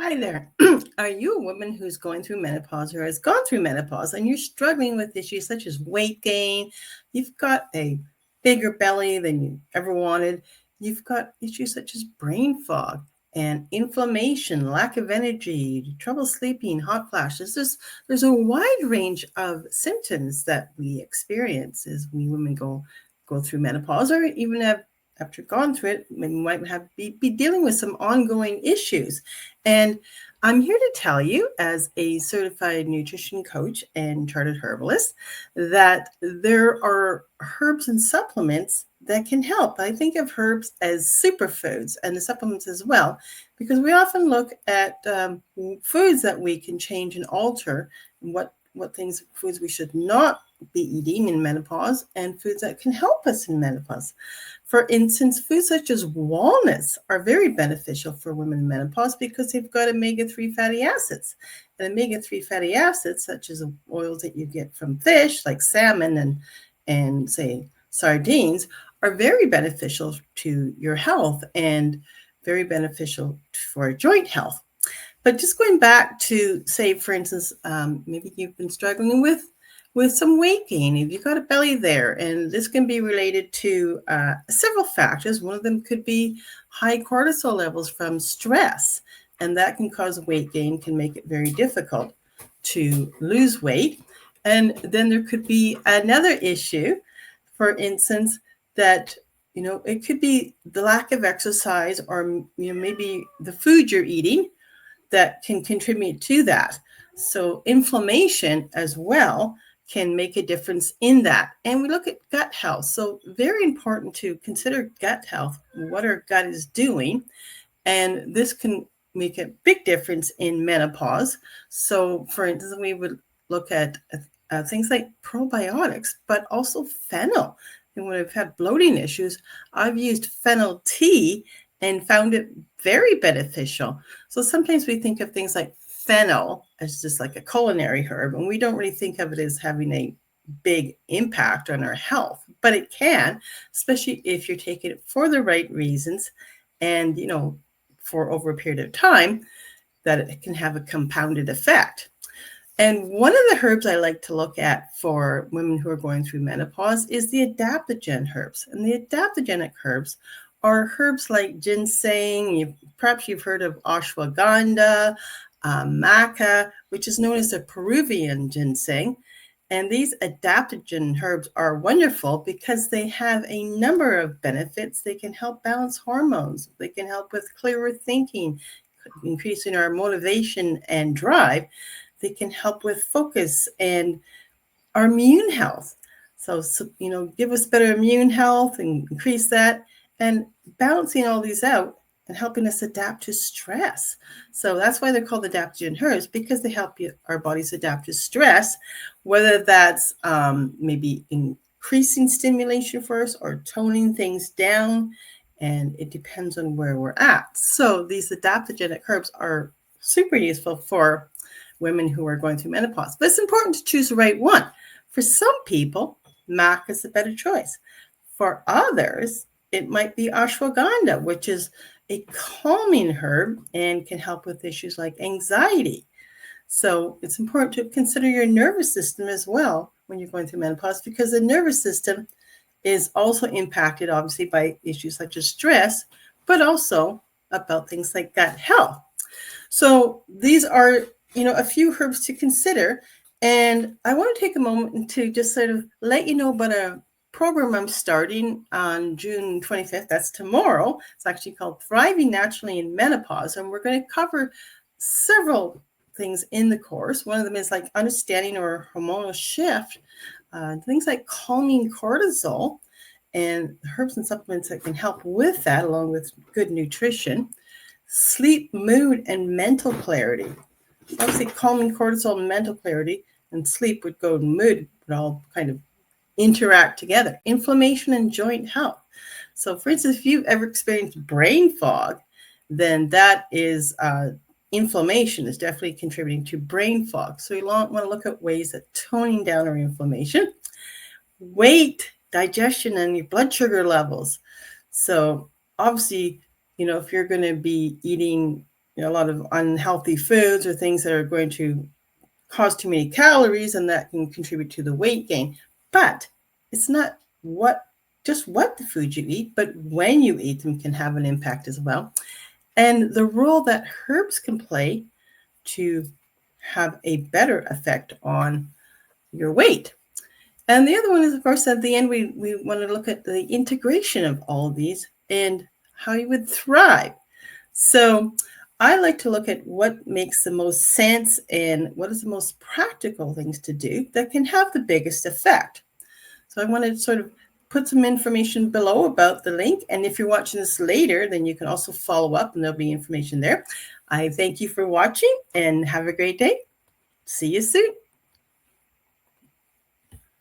Hi there. Are you a woman who's going through menopause or has gone through menopause and you're struggling with issues such as weight gain? You've got a bigger belly than you ever wanted. You've got issues such as brain fog and inflammation, lack of energy, trouble sleeping, hot flashes. There's a wide range of symptoms that we experience as we women go through menopause or even have after gone through it, we might be dealing with some ongoing issues. And I'm here to tell you, as a certified nutrition coach and chartered herbalist, that there are herbs and supplements that can help. I think of herbs as superfoods and the supplements as well, because we often look at foods that we can change and alter, and what foods we should not be eating in menopause, and foods that can help us in menopause. For instance, foods such as walnuts are very beneficial for women in menopause because they've got omega-3 fatty acids. And omega-3 fatty acids, such as oils that you get from fish, like salmon and say sardines, are very beneficial to your health and very beneficial for joint health. But just going back to, say, for instance, maybe you've been struggling with some weight gain, if you've got a belly there, and this can be related to several factors. One of them could be high cortisol levels from stress, and that can cause weight gain, can make it very difficult to lose weight. And then there could be another issue, for instance, that it could be the lack of exercise, or maybe the food you're eating that can contribute to that. So inflammation as well can make a difference in that. And we look at gut health. So very important to consider gut health, what our gut is doing. And this can make a big difference in menopause. So for instance, we would look at things like probiotics, but also fennel. And when I've had bloating issues, I've used fennel tea and found it very beneficial. So sometimes we think of things like fennel as just like a culinary herb, and we don't really think of it as having a big impact on our health, but it can, especially if you're taking it for the right reasons and, for over a period of time, that it can have a compounded effect. And one of the herbs I like to look at for women who are going through menopause is the adaptogen herbs. And the adaptogenic herbs are herbs like ginseng. Perhaps you've heard of ashwagandha, maca, which is known as the Peruvian ginseng. And these adaptogen herbs are wonderful because they have a number of benefits. They can help balance hormones. They can help with clearer thinking, increasing our motivation and drive. They can help with focus and our immune health. So give us better immune health and increase that, and balancing all these out and helping us adapt to stress. So that's why they're called adaptogen herbs, because they help our bodies adapt to stress, whether that's maybe increasing stimulation for us or toning things down. And it depends on where we're at. So these adaptogenic herbs are super useful for women who are going through menopause. But it's important to choose the right one. For some people, maca is a better choice. For others, it might be ashwagandha, which is a calming herb and can help with issues like anxiety. So it's important to consider your nervous system as well when you're going through menopause, because the nervous system is also impacted, obviously, by issues such as stress, but also about things like gut health. So these are, a few herbs to consider. And I want to take a moment to just sort of let you know about a program I'm starting on June 25th. That's tomorrow. It's actually called Thriving Naturally in Menopause. And we're going to cover several things in the course. One of them is like understanding our hormonal shift, things like calming cortisol, and herbs and supplements that can help with that, along with good nutrition, sleep, mood, and mental clarity. Obviously, calming cortisol and mental clarity and sleep would go, mood would all kind of interact together. Inflammation and joint health. So for instance, if you've ever experienced brain fog, then that is inflammation is definitely contributing to brain fog. So you want to look at ways of toning down our inflammation. Weight, digestion, and your blood sugar levels. So obviously, if you're going to be eating a lot of unhealthy foods or things that are going to cause too many calories, and that can contribute to the weight gain. But it's not what the food you eat, but when you eat them can have an impact as well. And the role that herbs can play to have a better effect on your weight. And the other one is, of course, at the end, we want to look at the integration of all of these and how you would thrive. So I like to look at what makes the most sense and what is the most practical things to do that can have the biggest effect. So I want to sort of put some information below about the link. And if you're watching this later, then you can also follow up and there'll be information there. I thank you for watching and have a great day. See you soon.